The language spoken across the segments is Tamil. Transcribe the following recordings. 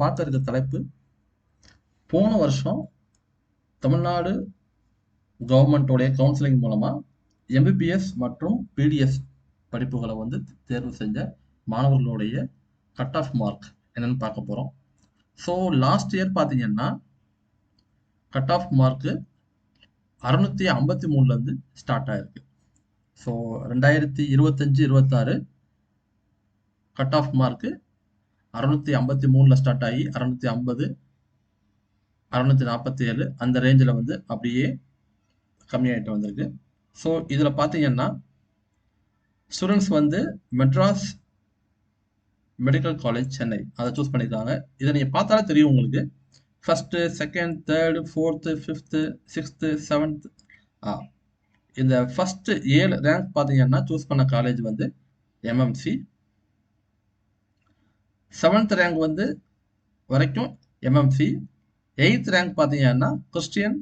பார்க்க இருக்க தலைப்பு போன வருஷம் தமிழ்நாடு கவர்மெண்ட்டோடைய கவுன்சிலிங் மூலமா எம்பிபிஎஸ் மற்றும் பிடிஎஸ் படிப்புகளை வந்து தேர்வு செஞ்ச மாணவர்களுடைய கட் ஆஃப் மார்க் என்னன்னு பார்க்க போறோம். ஸோ லாஸ்ட் இயர் பார்த்தீங்கன்னா கட் ஆஃப் மார்க்கு 653 இருந்து ஸ்டார்ட் ஆயிருக்கு. So 2025-26 cut off mark 653 start ஆகி 650 647 அந்த ரேஞ்சில் வந்து அப்படியே கம்மியாயிட்டு வந்திருக்கு. ஸோ இதில் பார்த்தீங்கன்னா ஸ்டூடெண்ட்ஸ் வந்து மெட்ராஸ் மெடிக்கல் காலேஜ் சென்னை அதை சூஸ் பண்ணியிருக்காங்க. இதை நீங்கள் பார்த்தாலே தெரியும் உங்களுக்கு. First, second, third, fourth, fifth, sixth, seventh, இந்த ஃபர்ஸ்ட் 7 ரேங்க் பார்த்தீங்கன்னா சூஸ் பண்ண காலேஜ் வந்து எம்எம்சி. 7th ரேங்க் வந்து வரைக்கும் எம்எம்சி. 8th ரேங்க் பார்த்தீங்கன்னா Christian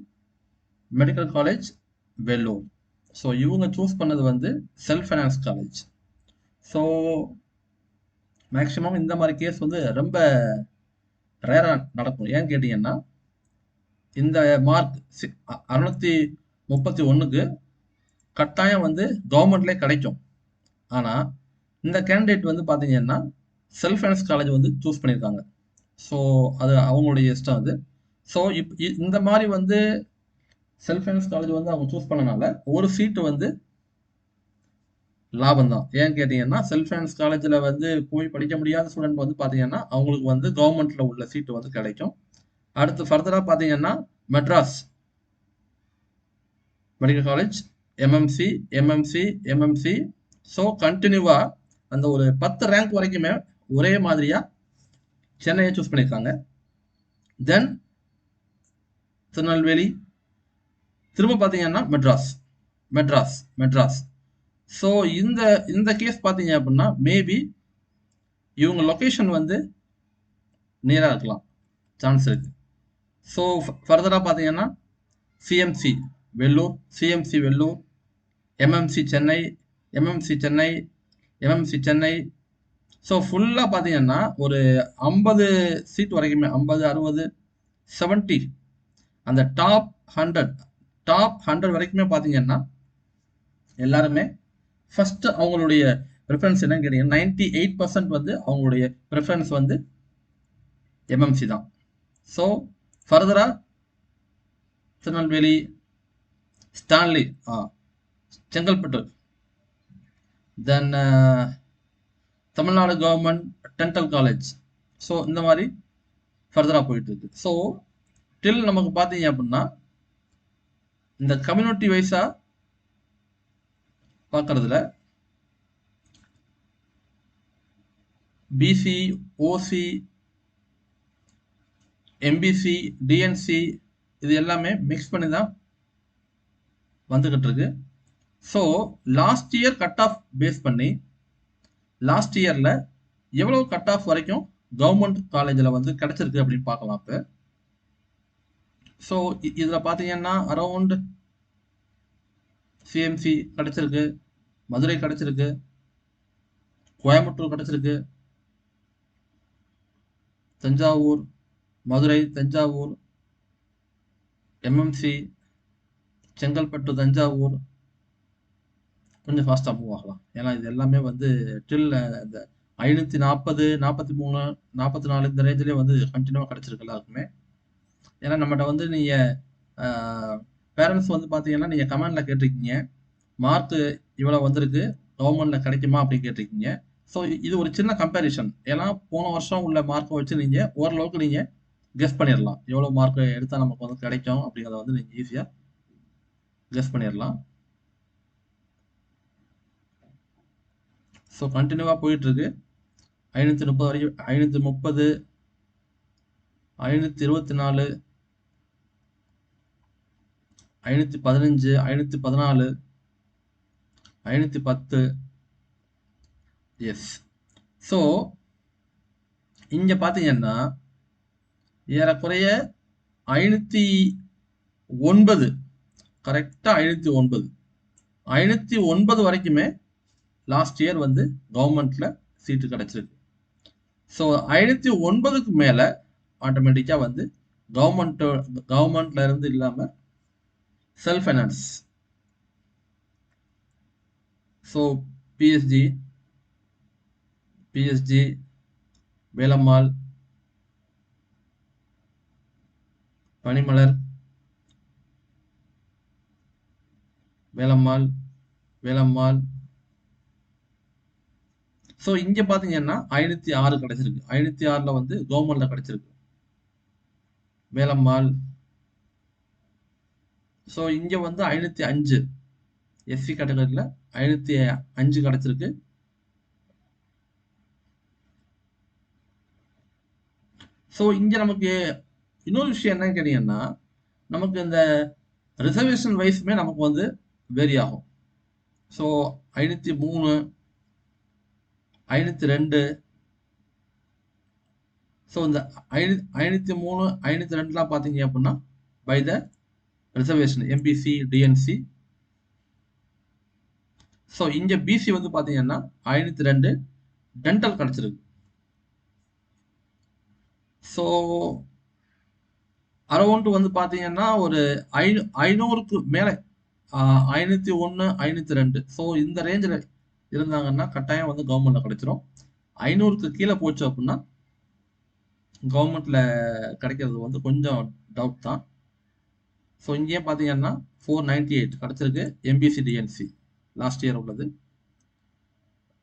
medical college Vellore. So இவங்க சூஸ் பண்ணது வந்து self finance college. So maximum இந்த மாதிரி கேஸ் வந்து ரொம்ப ரேராக நடக்கும். ஏன்னு கேட்டிங்கன்னா இந்த மார்க் 631க்கு கட்டாயம் வந்து கவர்மெண்ட்லேயே கிடைக்கும். ஆனால் இந்த கேண்டிடேட் வந்து பார்த்தீங்கன்னா செல்ஃப் ஃபைனான்ஸ் காலேஜ் வந்து சூஸ் பண்ணியிருக்காங்க. ஸோ அது அவங்களுடைய இஷ்டம் அது. ஸோ இந்த மாதிரி வந்து செல்ஃப் ஃபைனான்ஸ் காலேஜ் வந்து அவங்க சூஸ் பண்ணனால ஒரு சீட்டு வந்து லாபம் தான். ஏன்னு கேட்டீங்கன்னா செல்ஃப் ஃபைனான்ஸ் காலேஜில் வந்து போய் படிக்க முடியாத ஸ்டூடெண்ட் வந்து பார்த்தீங்கன்னா அவங்களுக்கு வந்து கவர்மெண்ட்ல உள்ள சீட்டு வந்து கிடைக்கும். அடுத்து ஃபர்தராக பார்த்தீங்கன்னா Madras medical college MMC MMC MMC. So கண்டினியூவா அந்த ஒரு 10 ரேங்க் வரைக்குமே ஒரே மாதிரியா சென்னையை சூஸ் பண்ணியிருக்காங்க. தென் திருநெல்வேலி, திரும்ப பார்த்தீங்கன்னா மெட்ராஸ் மெட்ராஸ் மெட்ராஸ். ஸோ இந்த கேஸ் பார்த்தீங்க அப்படின்னா மேபி இவங்க லொக்கேஷன் வந்து நியராக இருக்கலாம், சான்ஸ் இருக்கு. ஸோ ஃபர்தராக பார்த்தீங்கன்னா CMC Vellore, CMC Vellore, MMC Chennai, MMC Chennai, MMC Chennai. So ஃபுல்லாக பார்த்தீங்கன்னா ஒரு 50 சீட் வரைக்குமே 50, 60, 70 அந்த டாப் 100 வரைக்குமே பார்த்தீங்கன்னா எல்லாருமே ஃபர்ஸ்ட் அவங்களுடைய ப்ரிஃபரன்ஸ் என்னன்னு கேட்டீங்கன்னா 98% வந்து அவங்களுடைய ப்ரிஃபரன்ஸ் வந்து எம்எம்சி தான். ஸோ ஃபர்தரா திருநெல்வேலி, ஸ்டான்லி, செங்கல்பட்டு, தென் Tamil Nadu government dental college. So இந்த மாதிரி ஃபர்தராக போயிட்டு இருக்கு. ஸோ டில் நமக்கு பார்த்தீங்க அப்படின்னா இந்த கம்யூனிட்டி வைஸா பார்க்கறதுல பிசி, ஓசி, எம்பிசி, டிஎன்சி இது எல்லாமே மிக்ஸ் பண்ணி தான் வந்துகிட்டு இருக்கு. So last year cut off base பண்ணி லாஸ்ட் இயர்ல எவ்வளவு கட் ஆஃப் வரைக்கும் கவர்மெண்ட் காலேஜில் வந்து கிடைச்சிருக்கு அப்படின்னு பார்க்கலாம். இப்போ ஸோ இதில் பார்த்தீங்கன்னா அரௌண்ட் சிஎம்சி கிடைச்சிருக்கு, மதுரை கிடைச்சிருக்கு, கோயம்புத்தூர் கிடைச்சிருக்கு, தஞ்சாவூர், மதுரை, தஞ்சாவூர், எம்எம்சி, செங்கல்பட்டு, தஞ்சாவூர். கொஞ்சம் ஃபாஸ்ட்டாக மூவ் ஆகலாம். ஏன்னா இது எல்லாமே வந்து டில் இந்த 540, 43, 44 இந்த ரேஞ்சிலே வந்து கண்டினியூவாக கிடைச்சிருக்கு எல்லாருக்குமே. ஏன்னா நம்மகிட்ட வந்து நீங்கள் பேரண்ட்ஸ் வந்து பார்த்தீங்கன்னா நீங்கள் கமெண்டில் கேட்டிருக்கீங்க மார்க் இவ்வளோ வந்திருக்கு கவர்மெண்ட்டில் கிடைக்குமா அப்படின்னு கேட்டிருக்கீங்க. ஸோ இது ஒரு சின்ன கம்பேரிஷன். ஏன்னா போன வருஷம் உள்ள மார்க்கை வச்சு நீங்கள் ஓரளவுக்கு நீங்கள் கெஸ் பண்ணிடலாம் எவ்வளோ மார்க் எடுத்தால் நமக்கு வந்து கிடைக்கும் அப்படிங்கிறத வந்து நீங்கள் ஈஸியாக கெஸ் பண்ணிடலாம். ஸோ கண்டினியூவாக போயிட்டுருக்கு. 530 வரைக்கும், 530, 524, 515, 514, 510. எஸ். ஸோ இங்கே பார்த்தீங்கன்னா ஏறக்குறைய 509, கரெக்டாக 509 வரைக்குமே லாஸ்ட் இயர் வந்து கவர்மெண்ட்ல சீட்டு கிடைச்சிருக்கு. ஸோ 509க்கு மேலே ஆட்டோமேட்டிக்காக வந்து கவர்மெண்ட்ல இருந்து இல்லாமல் self finance. So PSG, Velammal, Panimalar, Velammal. So இங்க பாத்தீங்கன்னா 506 கிடைச்சிருக்கு. 506ல வந்து கவர்மெண்ட்ல கிடைச்சிருக்கு வேலம்மாள். ஸோ இங்க வந்து 505 எஸ்சி கேட்டகரியில 505 கிடைச்சிருக்கு. ஸோ இங்க நமக்கு இன்னொரு விஷயம் என்னன்னு கேட்டீங்கன்னா, நமக்கு இந்த ரிசர்வேஷன் வைஸுமே நமக்கு வந்து வேரி ஆகும். ஸோ 503, 502. ஸோ இந்த 503, 502லாம் பார்த்தீங்க அப்படின்னா by the reservation MBC, DNC. So இங்க பிசி வந்து பார்த்தீங்கன்னா 502 டென்டல் கிடைச்சிருக்கு. ஸோ அரௌண்ட் வந்து பார்த்தீங்கன்னா ஒரு 500க்கு மேலே 501, 502. ஸோ இந்த ரேஞ்சில் இருந்தாங்கன்னா கட்டாயம் வந்து கவர்மெண்ட்ல கிடைச்சிரும். 500க்கு கீழே போச்சு அப்படின்னா கவர்மெண்ட்ல கிடைக்கிறது வந்து கொஞ்சம் டவுட் தான். ஸோ இங்கேயே பார்த்தீங்கன்னா 498 கிடைச்சிருக்கு எம்பிசி, டிஎன்சி லாஸ்ட் இயர் உள்ளது.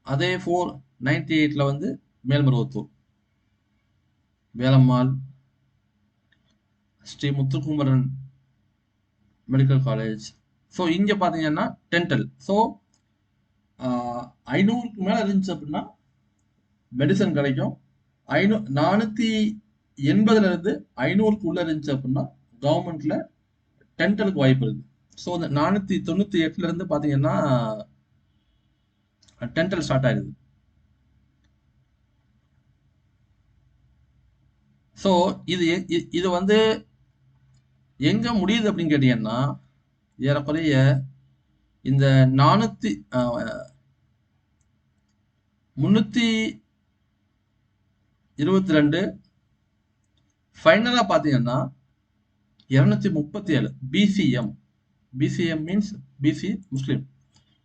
அதே 498ல வந்து Melmaruvathur, Velammal, Sri Muthukumaran medical college. So இங்கே பார்த்தீங்கன்னா டென்டல். ஸோ 500க்கு மேலே இருந்துச்சு அப்படின்னா மெடிசன் கிடைக்கும். 480ல இருந்து 500க்கு உள்ள இருந்துச்சு அப்படின்னா கவர்மெண்ட்ல டென்டலுக்கு வாய்ப்பு இருக்கு. ஸோ இந்த 498ல இருந்து பார்த்தீங்கன்னா டென்டல் ஸ்டார்ட் ஆயிடுது. ஸோ இது வந்து எங்க முடியுது அப்படின்னு கேட்டீங்கன்னா, ஏறக்குறைய இந்த 322 ஃபைனலா பாத்தீங்கன்னா 237 பிசிஎம். பிசிஎம் மீன்ஸ் பிசி முஸ்லீம்.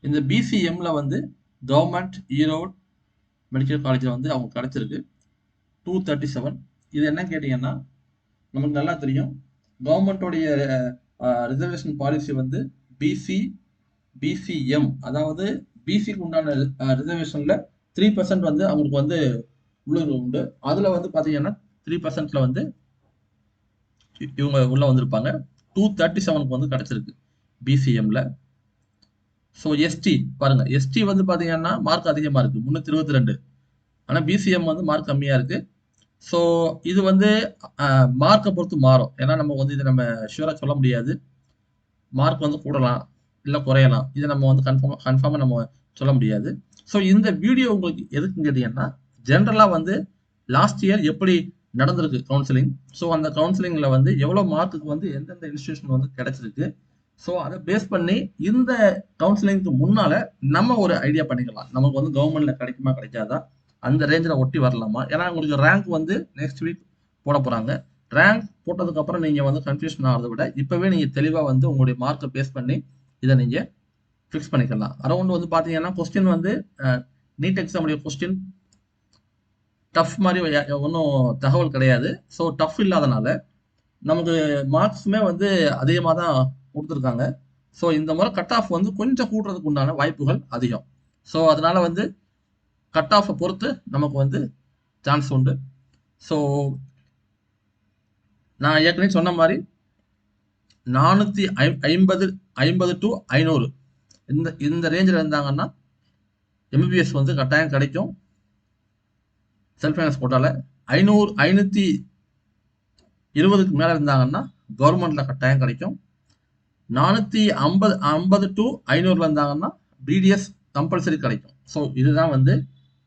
இந்த பிசிஎம்ல வந்து கவர்மெண்ட் ஈரோடு மெடிக்கல் காலேஜில் வந்து அவங்க கிடைச்சிருக்கு 237. இது என்ன கேட்டீங்கன்னா, நமக்கு நல்லா தெரியும் கவர்மெண்டோடைய ரிசர்வேஷன் பாலிசி வந்து பிசிஎம், அதாவது பிசிக்கு உண்டான ரிசர்வேஷன்ல 3% வந்து அவங்களுக்கு வந்து உள்ளது உண்டு. அதுல வந்து பாத்தீங்கன்னா 3%ல வந்து இவங்க உள்ள வந்திருப்பாங்க. 237க்கு வந்து கிடைச்சிருக்கு பிசிஎம்ல. ஸோ எஸ்டி பாருங்க, எஸ்டி வந்து பாத்தீங்கன்னா மார்க் அதிகமா இருக்கு 322. ஆனா பிசிஎம் வந்து மார்க் கம்மியா இருக்கு. ஸோ இது வந்து மார்க்கை பொறுத்து மாறும். ஏன்னா நம்ம வந்து இதை நம்ம ஷூரா சொல்ல முடியாது. மார்க் வந்து கூடலாம் இல்லை குறையலாம். இதை நம்ம வந்து கன்ஃபார்மாக நம்ம சொல்ல முடியாது. ஸோ இந்த வீடியோ உங்களுக்கு எதுக்குன்னு கேட்டீங்கன்னா, ஜென்ரலாக வந்து லாஸ்ட் இயர் எப்படி நடந்திருக்கு கவுன்சிலிங், ஸோ அந்த கவுன்சிலிங்கில் வந்து எவ்வளோ மார்க்குக்கு வந்து எந்தெந்த இன்ஸ்டியூஷன் வந்து கிடைச்சிருக்கு, ஸோ அதை பேஸ் பண்ணி இந்த கவுன்சிலிங்க்கு முன்னால நம்ம ஒரு ஐடியா பண்ணிக்கலாம். நமக்கு வந்து கவர்மெண்ட்ல கிடைக்குமா கிடைக்காதா, அந்த ரேஞ்சில் ஒட்டி வரலாமா. ஏன்னா உங்களுக்கு ரேங்க் வந்து நெக்ஸ்ட் வீக் போட போறாங்க. ரேங்க் போட்டதுக்கு அப்புறம் நீங்க வந்து கன்ஃபியூஷன் ஆகிறத விட இப்பவே நீங்க தெளிவா வந்து உங்களுடைய மார்க்கை பேஸ் பண்ணி இதை நீங்க ஃபிக்ஸ் பண்ணிக்கலாம். அரௌண்ட் வந்து பாத்தீங்கன்னா கொஸ்டின் வந்து நீட் எக்ஸாமுடைய கொஸ்டின் டஃப் மாதிரி ஒன்றும் தகவல் கிடையாது. ஸோ டஃப் இல்லாதனால நமக்கு மார்க்ஸுமே வந்து அதிகமாக தான் கொடுத்துருக்காங்க. ஸோ இந்த முறை கட் ஆஃப் வந்து கொஞ்சம் கூட்டுறதுக்கு உண்டான வாய்ப்புகள் அதிகம். ஸோ அதனால வந்து கட் ஆஃபை பொறுத்து நமக்கு வந்து சான்ஸ் உண்டு. ஸோ நான் ஏற்கனவே சொன்ன மாதிரி 450 டு 500 இந்த ரேஞ்சில் இருந்தாங்கன்னா எம்பிபிஎஸ் வந்து கட்டாயம் கிடைக்கும் செல்ஃப் ஃபைனான்ஸ் கோட்டால. 520க்கு மேல இருந்தாங்கன்னா கவர்மெண்ட்ல கட்டாயம் கிடைக்கும். 450 டு 500ல இருந்தாங்கன்னா பிடிஎஸ் கம்பல்சரி கிடைக்கும். ஸோ இதுதான் வந்து